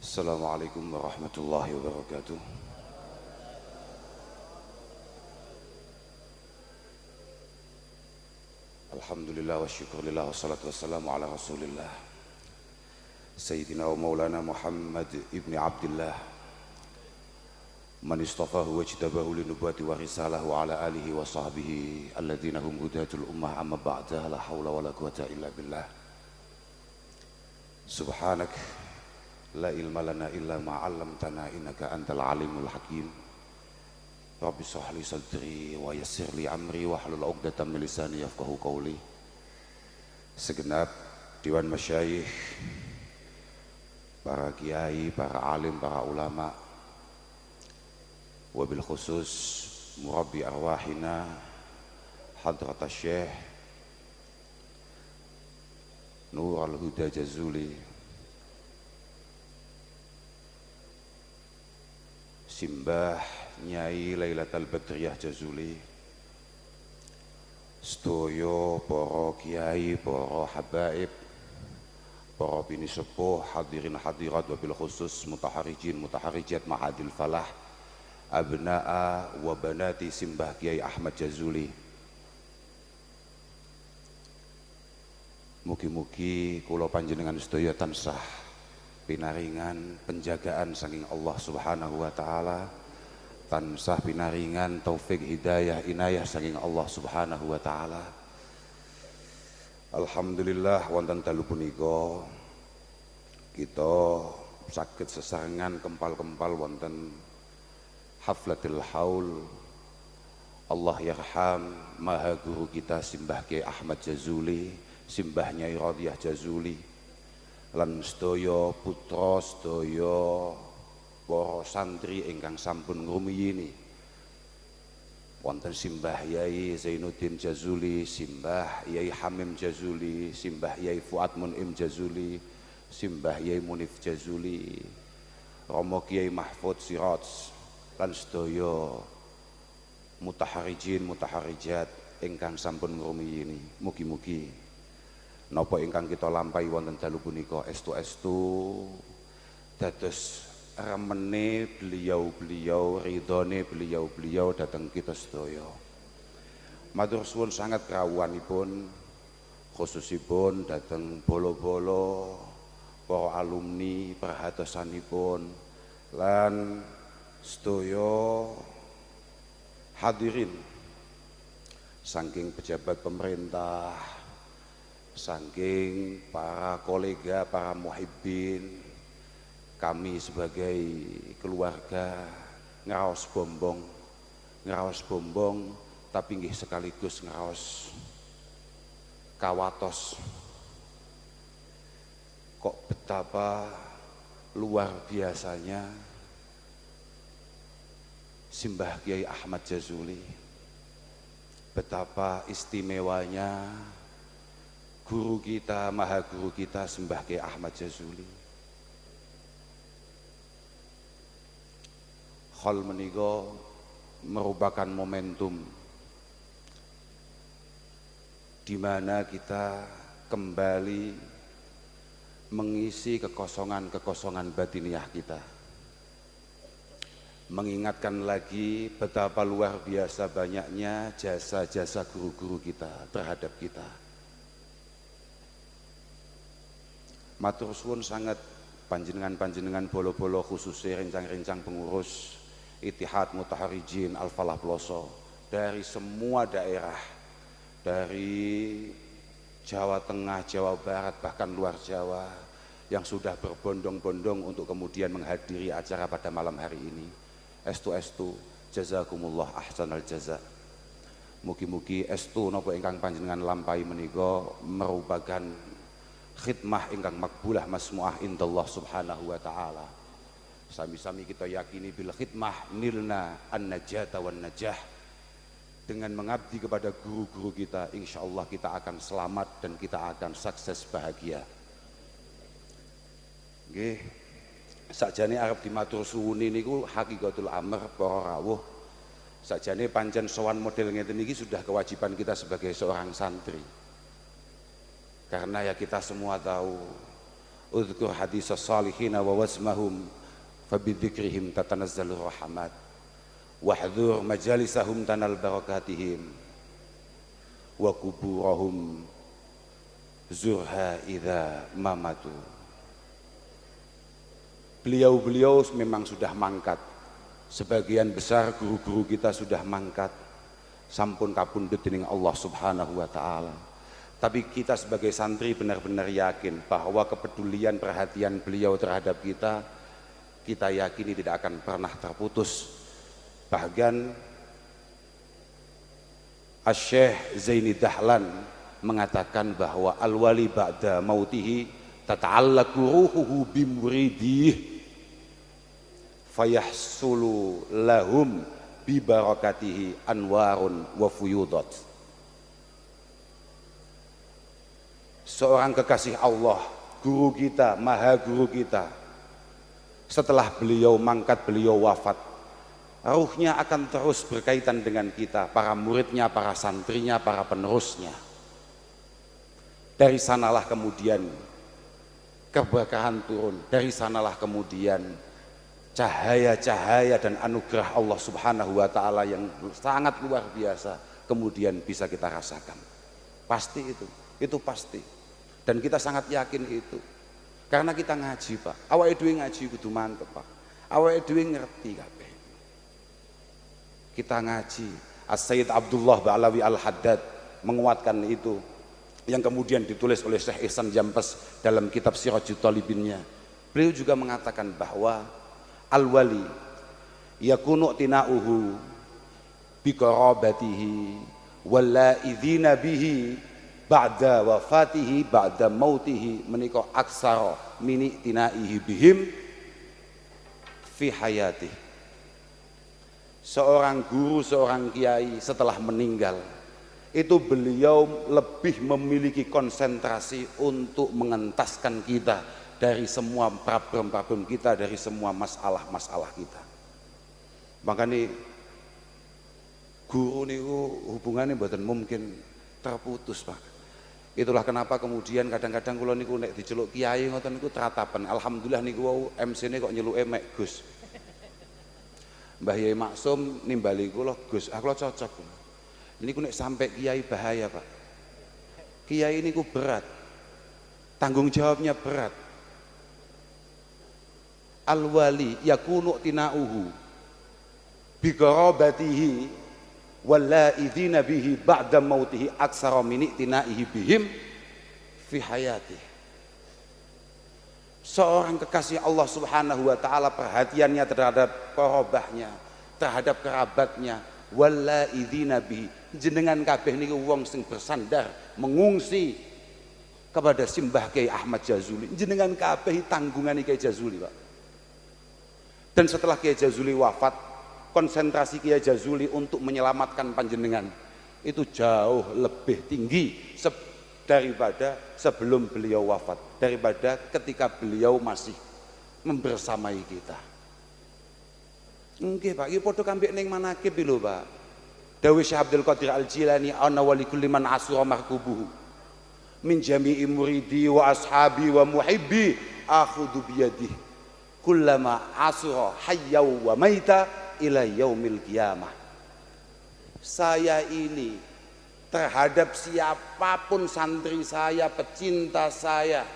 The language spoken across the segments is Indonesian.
Assalamualaikum warahmatullahi wabarakatuh. Alhamdulillah wa syukurillah wassalatu wassalamu ala rasulillah Sayyidina wa maulana Muhammad ibn Abdullah man istafahu wa jtabahu linubuwati wa risalahu ala alihi wa sahbihi alladhina hum hudatul ummah amma ba'da la hawla wa la quwata illa billah. Subhanak la ilma lana illa ma 'allamtana innaka antal alimul hakim. Rabbi shrah li sadri wa yassir li amri wahlul 'uqdatam min lisani yafqahu qawli. Segenap dewan masyayikh, para kiai, para alim, para ulama, wabil khusus murabbi arwahina hadrat syekh Nur al-Huda Jazuli, Simbah Nyai Lailatul Badriyah Jazuli, sedaya para kiai, para habaib, para bini sepuh, hadirin hadirat wabil khusus mutaharijin mutaharijat Mahadil Falah, abna'a wa banati Simbah Kiai Ahmad Jazuli. Mugi-mugi kula panjenengan sedaya tansah pinaringan penjagaan saking Allah Subhanahu wa taala, tansah pinaringan taufik hidayah inayah saking Allah Subhanahu wa taala. Alhamdulillah wonten dalu punika kita saged sesarengan kempal-kempal wonten haflatul haul Allah yarham maha guru kita Simbah Kiai Ahmad Jazuli, Simbah Nyai Radhiyah Jazuli, lan sedaya putra sedaya para santri ingkang sampun ngrumiyini wonten Simbah Yai Zainuddin Jazuli, Simbah Yai Hamim Jazuli, Simbah Yai Fuad Munim Jazuli, Simbah Yai Munif Jazuli, Romo Kiai Mahfud Siraj, lan sedaya mutaharijin mutaharijat ingkang sampun ngrumiyini. Mugi-mugi napa ingkang kita lampahi wonten dalu punika estu-estu dados remene beliau-beliau, ridhone beliau-beliau dhateng kita sedaya. Matur suwun sangat krawuhanipun khususipun dhateng bolo-bolo para alumni perhatosanipun lan sedaya hadirin saking pejabat pemerintah, saking para kolega, para muhibbin, kami sebagai keluarga ngeraos bombong tapi nggih sekaligus ngeraos kawatos kok betapa luar biasanya Simbah Kiai Ahmad Jazuli, betapa istimewanya guru kita, maha guru kita Simbah Kiai Ahmad Jazuli. Hal menika merupakan momentum di mana kita kembali mengisi kekosongan-kekosongan batiniah kita, mengingatkan lagi betapa luar biasa banyaknya jasa-jasa guru-guru kita terhadap kita. Matur suwun sangat panjenengan-panjenengan bolo-bolo khususnya rencang-rencang pengurus Ittihad Mutaharijin Al-Falah Ploso dari semua daerah, dari Jawa Tengah, Jawa Barat, bahkan luar Jawa yang sudah berbondong-bondong untuk kemudian menghadiri acara pada malam hari ini. Estu jazakumullah ahsanal jaza. Mugi-mugi estu napa ingkang panjenengan lampahi menika merupakan khidmah ingkang makbulah masmuah indallah subhanahu wa ta'ala. Sami-sami kita yakini bil khidmah nilna an-najata wan najah. Dengan mengabdi kepada guru-guru kita, insyaallah kita akan selamat dan kita akan sukses bahagia. Nggih, sakjane arep dimatur suwuni niku hakikatul amr para rawuh. Sakjane pancen sowan model ngeten iki sudah kewajiban kita sebagai seorang santri. Karena ya kita semua tahu Udhkur hadis as-salihina wa wasmahum fabidzikrihim tatanazzalu rahmat wahdhur majalisahum tanal barakatihim wa kuburahum zurha idza mamatu. Beliau-beliau memang sudah mangkat, sebagian besar guru-guru kita sudah mangkat, sampun kapundhut dening Allah Subhanahu wa taala. Tapi kita sebagai santri benar-benar yakin bahwa kepedulian perhatian beliau terhadap kita, kita yakini tidak akan pernah terputus. Bahkan Asy-Syaikh Zaini Dahlan mengatakan bahwa al-wali ba'da mautihi tata'allaqu ruhuhu bimuridih fayahsulu lahum bi barakatihi anwarun wa fuyudat. Seorang kekasih Allah, guru kita, maha guru kita, setelah beliau mangkat, beliau wafat, ruhnya akan terus berkaitan dengan kita, para muridnya, para santrinya, para penerusnya. Dari sanalah kemudian keberkahan turun, dari sanalah kemudian cahaya-cahaya dan anugerah Allah Subhanahu wa taala yang sangat luar biasa kemudian bisa kita rasakan. Pasti itu pasti. Dan kita sangat yakin itu. Karena kita ngaji, Pak. Awake dhewe ngaji kudu mantep, Pak. Awake dhewe ngerti kabeh. Kita ngaji. As-Sayyid Abdullah Ba'alawi Al-Haddad menguatkan itu, yang kemudian ditulis oleh Syekh Ihsan Jampes dalam kitab Sirajut Talibinnya. Beliau juga mengatakan bahwa al-wali yakunu tina'uhu biqarabatihi walla'idhina bihi ba'da wafatihi ba'da mautihi menika aksara mini tinaihi bihim fi hayatih. Seorang guru, seorang kiai setelah meninggal itu beliau lebih memiliki konsentrasi untuk mengentaskan kita dari semua problem-problem kita, dari semua masalah-masalah kita. Makanya guru niku hubungannya mboten mungkin terputus, Pak. Itulah kenapa kemudian kadang-kadang kula niku nek diceluk kiai ngoten niku teratapan. Alhamdulillah niku wau MC-ne kok nyeluke mek Gus. Mbah Yai Maksum nimbali kula Gus, aku cocok. Niku nek sampai kiai bahaya, Pak. Kiai niku berat. Tanggung jawabnya berat. Al-wali yakunu tina'uhu bi qarabatihi walla'idhina bihi ba'da mautihi aksara min i'tina'ihi bihim fi hayatih. Seorang kekasih Allah Subhanahu wa taala perhatiannya terhadap korobahnya, terhadap kerabatnya, walla'idhina bihi, jenengan kabeh niku wong sing bersandar mengungsi kepada Simbah Kiai Ahmad Jazuli, jenengan kabeh tanggungan Kiai Jazuli, Pak. Dan setelah Kiai Jazuli wafat, konsentrasi Kiai Jazuli untuk menyelamatkan panjenengan itu jauh lebih tinggi daripada sebelum beliau wafat, daripada ketika beliau masih membersamai kita. Nggih, Pak, iki padha kambek ning manakib lho, Pak. Dawuh Syekh Abdul Qadir Al-Jilani, ana wa likulli man asura markubuhu min jami'i muridi wa ashabi wa muhibbi akhudhu biyadihi kullama asura hayyau wa maita ila yaumil qiyamah. Saya ini terhadap siapapun santri saya, pecinta saya,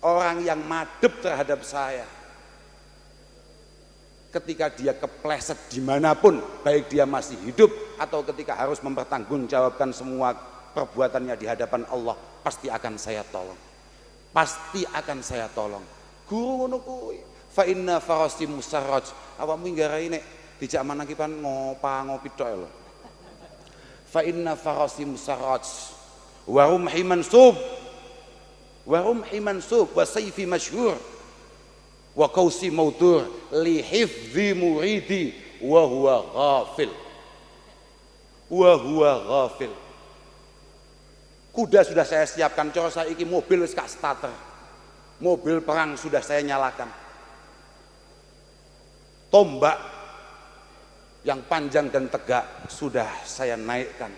orang yang madep terhadap saya, ketika dia kepleset dimanapun, baik dia masih hidup atau ketika harus mempertanggungjawabkan semua perbuatannya di hadapan Allah, pasti akan saya tolong, pasti akan saya tolong. Guru ngono kuwi. Fa inna farasi musarraj, awakmu nggarai nek dijak manakipan ngopi tok lho. Fa inna farasi musarraj wa rumhi mansub wa sayfi masyhur wa qausi mautur li hifdzi muridi wa huwa ghafil. Kuda sudah saya siapkan, cara saiki mobil wis gak starter. Mobil perang sudah saya nyalakan. Tombak yang panjang dan tegak sudah saya naikkan.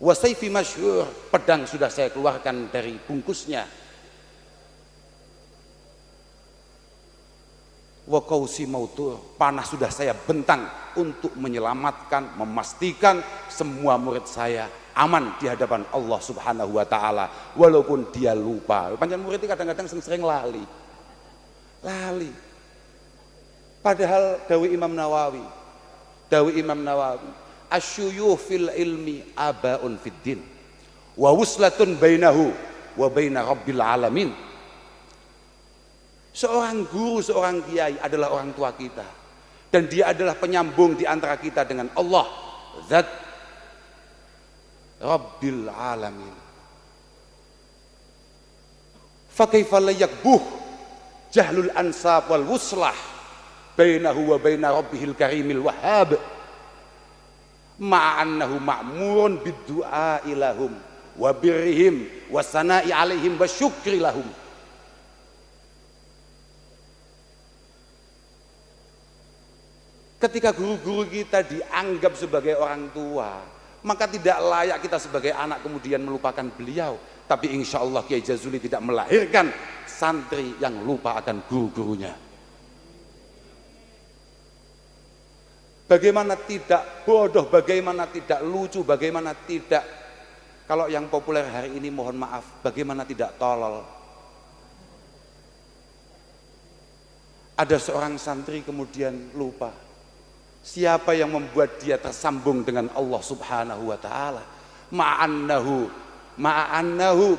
Wasayfi masyhur, pedang sudah saya keluarkan dari bungkusnya. wa qausi mautur, panah sudah saya bentang untuk menyelamatkan, memastikan semua murid saya aman di hadapan Allah Subhanahu wa taala walaupun dia lupa. Panjang murid itu kadang-kadang sering lali. Padahal dawi Imam Nawawi, asyuyuh fil ilmi abaun fid din wa wuslatun bainahu wa baina rabbil alamin. Seorang guru, seorang kiai adalah orang tua kita, dan dia adalah penyambung di antara kita dengan Allah, Zat Rabbil Alamin. Fa kaifa la yakbuh jahlul ansab wal wuslah bainahu wa baina rabbihil karimil wahhab ma'annahu ma'murun bid-du'a ilahum wa birrihim wa sana'i alaihim wa syukri lahum. Ketika guru-guru kita dianggap sebagai orang tua, maka tidak layak kita sebagai anak kemudian melupakan beliau. Tapi insya Allah Kiai Jazuli tidak melahirkan santri yang lupa akan guru-gurunya. Bagaimana tidak bodoh, bagaimana tidak lucu, bagaimana tidak, kalau yang populer hari ini mohon maaf, bagaimana tidak tolol. Ada seorang santri kemudian lupa siapa yang membuat dia tersambung dengan Allah Subhanahu wa taala. Ma'annahu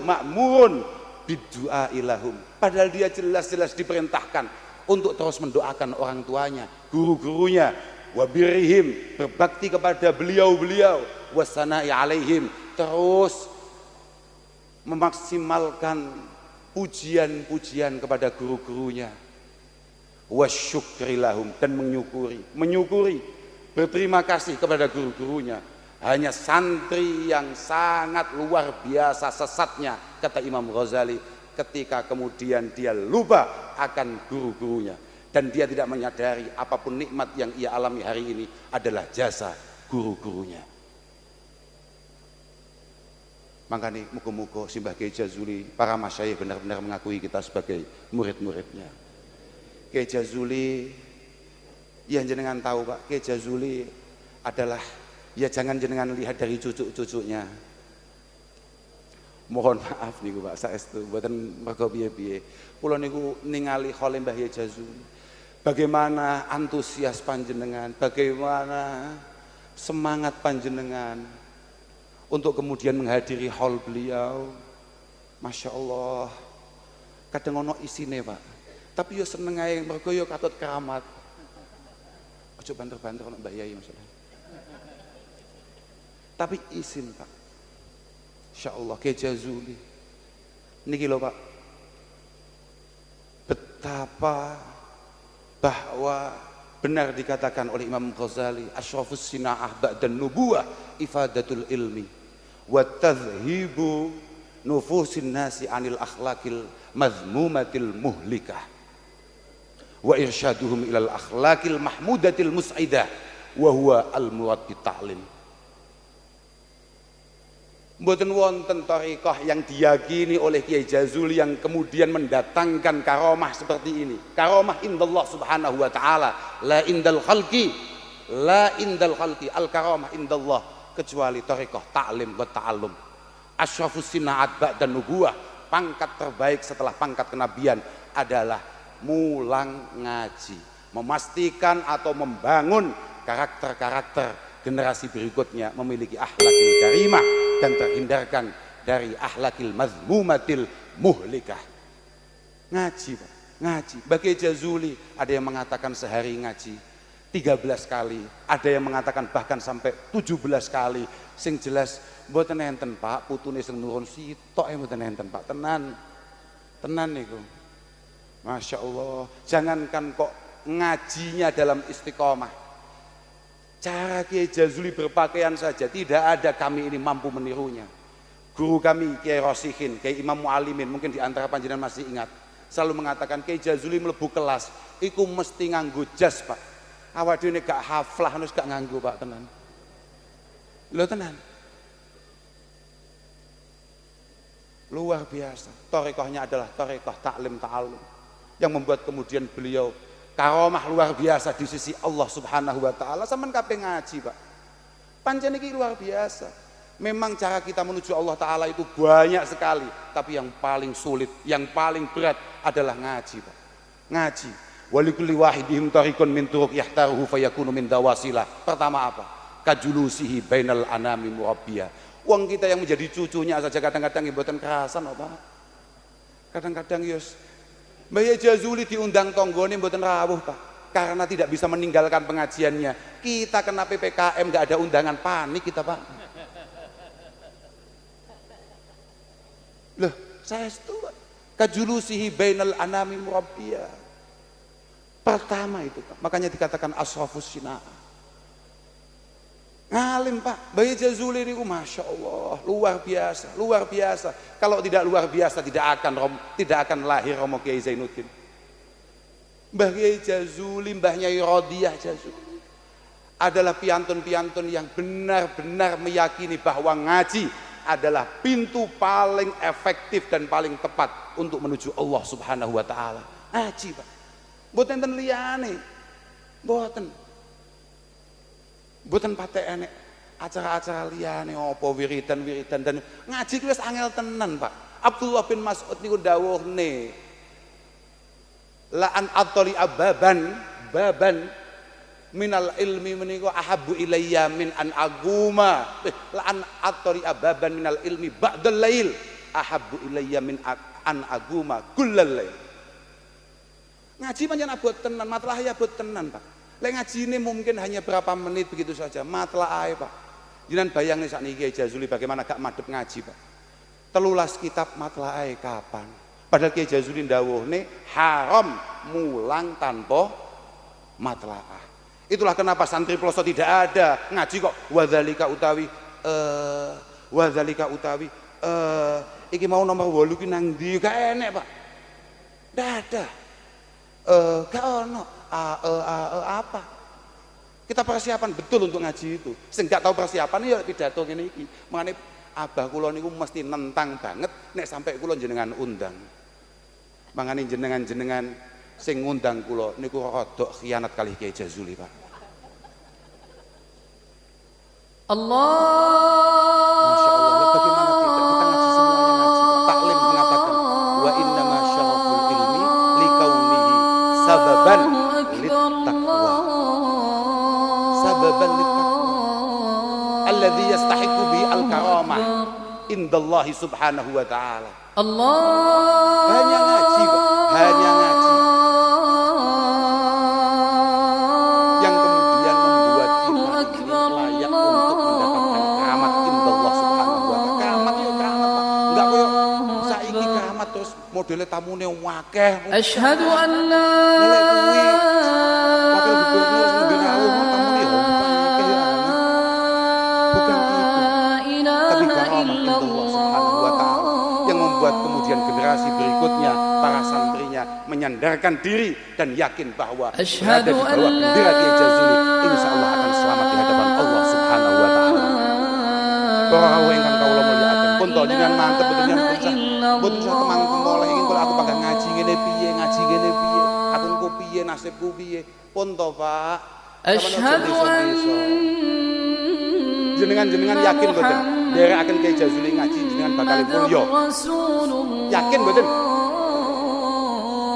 ma'murun biddu'a ilahum. Padahal dia jelas-jelas diperintahkan untuk terus mendoakan orang tuanya, guru-gurunya, wa birrihim, berbakti kepada beliau-beliau, wasana'i alaihim, terus memaksimalkan pujian-pujian kepada guru-gurunya, wasyukri lahum, dan menyukuri, berterima kasih kepada guru-gurunya. Hanya santri yang sangat luar biasa sesatnya, kata Imam Ghazali, ketika kemudian dia lupa akan guru-gurunya dan dia tidak menyadari apapun nikmat yang ia alami hari ini adalah jasa guru-gurunya. Makanya muga-muga Simbah Kiai Jazuli, para masyayikh benar-benar mengakui kita sebagai murid-muridnya. Kiai Jazuli, yang jenengan tahu Pak, Kiai Jazuli adalah, ya jangan jenengan lihat dari cucu-cucunya. Mohon maaf niku Pak, saestu mboten mergo piye-piye. Kula niku ningali khole Mbah Kiai Jazuli. Bagaimana antusias panjenengan, bagaimana semangat panjenengan untuk kemudian menghadiri haul beliau. Masya Allah, kadang ono isine Pak, tapi yo seneng ae mergo yo katut keramat. Ojo banter-banter ono Mbah Yai maksudnya. Tapi isin Pak. Insyaallah Kiai Jazuli niki lho Pak, betapa bahwa benar dikatakan oleh Imam Ghazali, asyrafus sina'ah ba'dan nubuwah ifadatul ilmi wa tadhhibu nufusin nasi anil akhlaqil mazmumatil muhlikah wa irsyaduhum ilal akhlaqil mahmudatil mus'idah wa huwa al murad bita'lim. Mboten wonten thariqah yang diyakini oleh Kiai Jazuli yang kemudian mendatangkan karomah seperti ini. Karomah indallah subhanahu wa ta'ala, la indal khalqi al karomah indallah, kecuali thariqah ta'lim wa ta'allum. Asyrafus sina'at ba'dan nubuwah, pangkat terbaik setelah pangkat kenabian adalah mulang ngaji, memastikan atau membangun karakter-karakter generasi berikutnya memiliki akhlakil karimah dan terhindarkan dari akhlakil mazmumatil muhlikah. Ngaji Pak, ngaji. Bagi Jazuli ada yang mengatakan sehari ngaji 13 kali, ada yang mengatakan bahkan sampai 17 kali. Sing jelas mboten enten Pak, putune sing nurun sitok mboten enten Pak, tenan niku. Masya Allah, jangankan kok ngajinya dalam istiqomah, cara Kiai Jazuli berpakaian saja tidak ada kami ini mampu menirunya. Guru kami Kiai Rosihin, Kiai Imam Mu'alimin, mungkin di antara panjenengan masih ingat, selalu mengatakan Kiai Jazuli mlebu kelas iku mesti nganggo jas Pak. Awak dhewe gak haflah harus gak nganggo Pak, tenan. Lho tenan. Luar biasa. Thariqahnya adalah thariqah ta'lim ta'allum yang membuat kemudian beliau karomah luar biasa di sisi Allah Subhanahu wa taala. Sampeyan kabeh ngaji, Pak. Pancen iki luar biasa. Memang cara kita menuju Allah taala itu banyak sekali, tapi yang paling sulit, yang paling berat adalah ngaji, Pak. Ngaji. Walikulli wahidihim tariqun min turuq yahtaruhu fayakunu min dawasilah. Pertama apa? Kajulusihi bainal anami murabbiya. Wong kita yang menjadi cucunya saja kadang-kadang mboten kerasan apa? Kadang-kadang yos Mbah Jazuli diundang tonggone mboten rawuh, Pak. Karena tidak bisa meninggalkan pengajiannya. Kita kena PPKM enggak ada undangan, panik kita, Pak. Loh, saya itu kajulusihi bainal anami murabbiya. Pertama itu, Pak. Makanya dikatakan asrafus sina'ah. Ngalim, Pak. Mbah Jazuli ini Masya Allah, luar biasa, luar biasa. Kalau tidak luar biasa tidak akan lahir Romo Kiai Zainuddin. Mbah Kiai Jazuli, Mbahnya Rodiyah Jazuli adalah piantun-piantun yang benar-benar meyakini bahwa ngaji adalah pintu paling efektif dan paling tepat untuk menuju Allah Subhanahu wa taala. Ngaji, Pak. Mboten enten liyane. Mboten patek enek acara-acara liyane apa wiridan-wiridan dan ngaji ku wis angel tenan, Pak. Abdullah bin Mas'ud niku dawuhne la an atali baban minal ilmi menika ahabbu ilayya min an aguma la an atari ababan minal ilmi ba'dal lail ahabbu ilayya min an aguma kullal lail. Ngaji pancen abot tenan, matlah ya abot tenan, Pak. Lek ngaji ini mungkin hanya berapa menit begitu saja, matlah ae, Pak. Jenengan bayangne sakniki Kiai Jazuli bagaimana gak madhep ngaji, Pak. 13 kitab matlah ae kapan? Padahal Kiai Jazuli ndawuhne haram mulang tanpa matlaah. Itulah kenapa santri peloso tidak ada ngaji kok wadzalika utawi iki mau nomor 8 ki nang ndi gak enek, Pak. Ndak ada. Gak ono apa. Kita persiapan betul untuk ngaji itu. Sing gak tahu persiapan ya pidato ngene iki. Mangane abah kula niku mesti nentang banget nek sampai kula jenengan undang. Mangane jenengan sing ngundang kula niku rodok khianat kali Kiai Jazuli, Pak. Allah. Masya Allah, bagaimana tidak kita ngaji semuanya ngaji, Pak. Taklim mengatakan wa inna ma syaraful ilmi likaunihi sababan littaqwa. Sababan littaqwa. Alladzi yastahiqu bi al-karamah indallahi subhanahu wa ta'ala. Allah. Hanya ngaji, Pak. Hanya ngaji yang kemudian membuat kita ini layak untuk mendapatkan keramat indallah subhanahu wa ta'ala. Keramat ya keramat, Pak. Enggak koyo saiki keramat terus modele tamune akeh. Asyhadu an la wakil gubernur sing nggawe tamune akeh ya. Bukan itu. Tapi keramat indallah subhanahu wa ta'ala yang membuat kemudian generasi berikutnya para santrinya menyandarkan diri dan yakin bahwa berada di bawah bendera Kiai Jazuli insya Allah akan selamat di hadapan Allah subhanahu wa ta'ala. Bahwa ingkang kawula mulyakaken pun to jenengan mantep jenengan boten usah temang-temang oleh ingin kalau aku bakal ngaji ngene piye aku engko piye nasibku piye pun to, Pak. Asyhadu an jenengan yakin boten derekaken Kiai Jazuli ngaji jenengan bakal mulya. Yakin boten?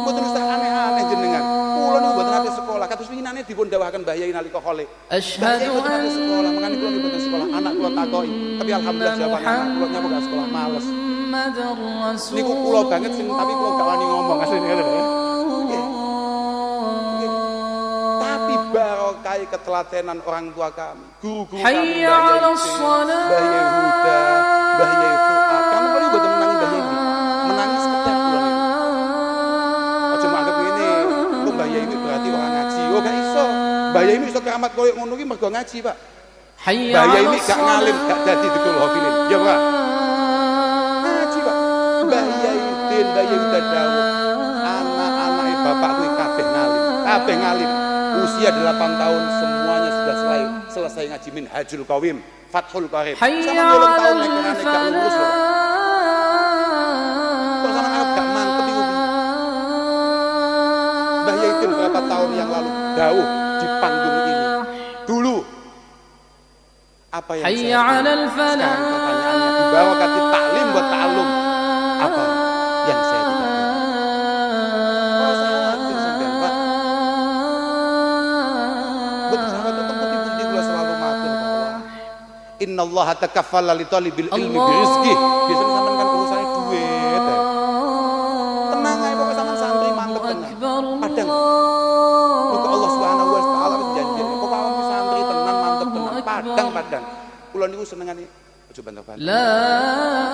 Boten usah aneh-aneh jenengan. Kula niku boten nate sekolah. Kados winginane dipun dawuhaken Mbah Yai nalika khole. Asyhadu boten nate sekolah, mangane kula niku boten sekolah. Anak kula takoki, tapi alhamdulillah jawaban anak kula nyapa gak sekolah, males. Niku kula banget sing tapi kula gak wani ngomong asline ngene lho ya. Tapi barokah ketelatenan orang tua kami, guru-guru kami, Mbah Yai Huda, Mbah Yai Fuad. Kami kali boten menangi Mbah Yai. Menangis kedap kula niku. Aja anggap ngene, kok Mbah Yai berarti orang ngaji. Oh gak iso. Mbah Yai iso keramat koyo ngono ki mergo ngaji, Pak. Mbah Yai gak ngalim, gak dadi dikul hafilin. Ya, Pak. Ngaji, Pak. Mbah Yai Din, Mbah Yai Huda dawuh, anak-anake bapak kuwi kabeh ngalim. Kabeh ngalim. Usia 8 tahun semuanya sudah selesai ngaji Minhajul Qawim, Fathul Qarib. Sama 8 tahun nek gak lulus lho. Kok sama gak mantep iku. Mbah Yai Din berapa tahun yang lalu dawuh di panggung ini. Dulu apa yang Hayya saya 'alal sekarang pertanyaannya di barokati taklim buat ta'allum, apa yang saya tidak tahu? Oh, saya hadir sampean Pak. Betul sahabat itu putih-putih kula selalu matur bahwa innallaha takaffala li talibil ilmi birizqi. Biasanya sampean kan urusannya duit. Tenang ae pokoknya sampean santri mantep tenan. Padang muga Allah Subhanahu wa taala wis janjine pokoknya awak santri tenan mantep tenan. Padang. Kula niku senengane aja banter-banter. La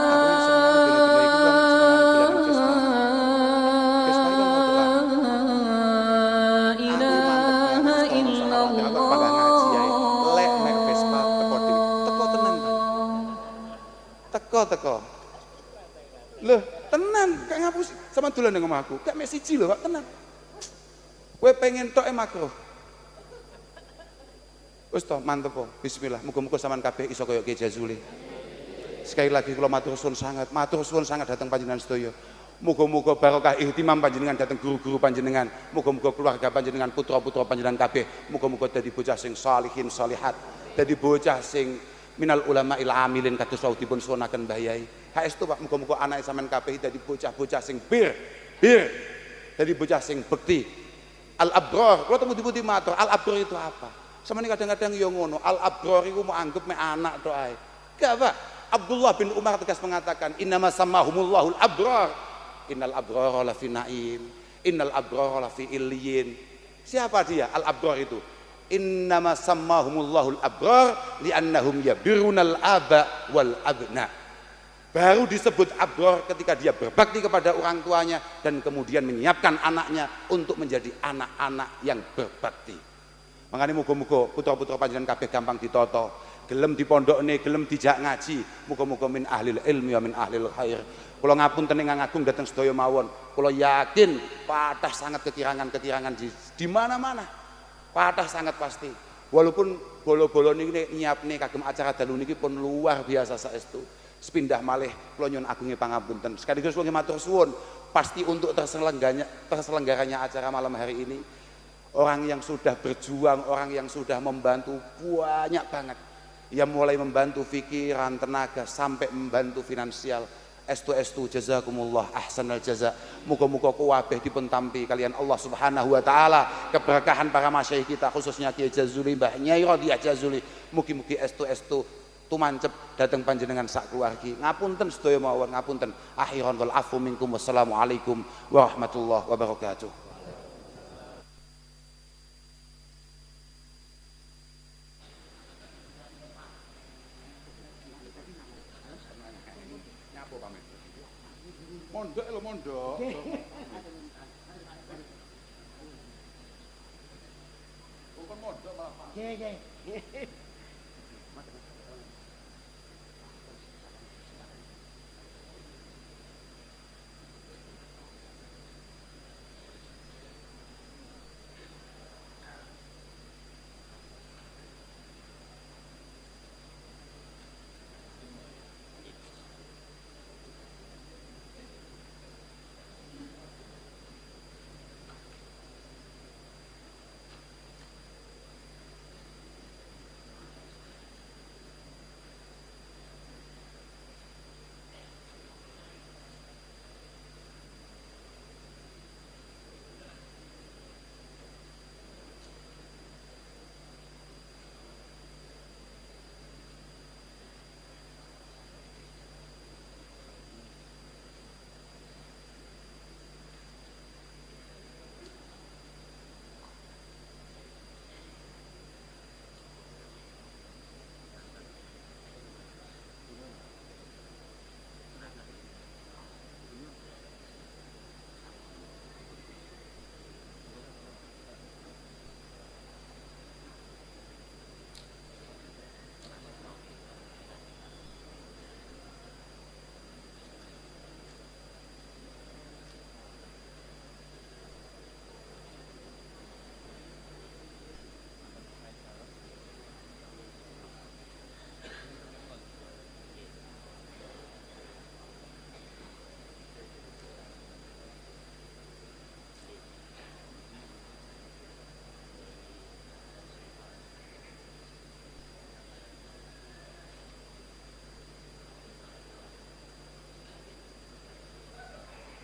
Aku senengane dina-dina iku kan senengane dolanan Vespa. Vespa itu mau dolan. ilaha illallah. Aku pagah ngaji ae. Lek mek Vespa teko dhewe. Teko tenan, Pak. Teko. Loh, tenan, gak ngapus sama dolan nang omahku. Gak mek siji lho, Pak, tenan. Kowe pengen tok makro. Wis to, mantep po. Bismillah. Muga-muga sampean kabeh iso kaya Ki Jazuli. Sekali lagi kula matur suwun sangat datang panjenengan sedaya. Muga-muga barokah ihtimam panjenengan datang guru-guru panjenengan. Muga-muga keluarga panjenengan, putra-putra panjenengan kabeh muga-muga dadi bocah sing salihin salihat, dadi bocah sing minal ulama il amilin kados wau sunaken Mbah Yai. Haestu Pak, muga-muga anake sampean kabeh dadi bocah-bocah sing bir. Dadi bocah sing bekti. Al abrar, kula temu diputi matur, al abrar itu apa? Sama ini kadang-kadang yo ngono, al abrar iku mau anggap me anak tok ae. Gak Pak. Abdullah bin Umar tegas mengatakan, innama sammahumullahul abrar. Innal abrara lafi naim, innal abrara lafi illiyin. Siapa dia? Al abrar itu. Innama sammahumullahul abrar li'annahum yabirunal aba wal abna. Baru disebut abrar ketika dia berbakti kepada orang tuanya dan kemudian menyiapkan anaknya untuk menjadi anak-anak yang berbakti. Makanya muga-muga putra-putra panjenengan kabeh gampang ditoto, gelem dipondokne, gelem dijak ngaji. Muga-muga min ahlil ilmi wa min ahlil khair. Kula ngapunten ingkang agung dhateng sedaya mawon. Kula yakin pathah sangat kekirangan-kekirangan di mana-mana. Pathah sangat pasti. Walaupun bolo-bolo niki nyiapne kagem acara dalu niki pun luar biasa saestu. Sepindah malih kula nyuwun agunge pangapunten. Sekaligus kula matur suwun pasti untuk terselenggaranya acara malam hari ini. Orang yang sudah berjuang, orang yang sudah membantu banyak banget. Yang mulai membantu pikiran, tenaga, sampai membantu finansial. Estu jazakumullah ahsanal jaza. Muga-muga kuwabeh dipun tampi kalian Allah Subhanahu wa taala keberkahan para masyayikh kita khususnya Kiai Jazuli Mbah Nyai Radhiyah Jazuli. Mugi-mugi estu tumancep dateng panjenengan sak keluargi. Ngapunten sedaya mawon, ngapunten. Akhiran wal afu minkum. Wassalamualaikum warahmatullahi wabarakatuh. Mondok lho mondok. Bukan mondok malah. Nggih.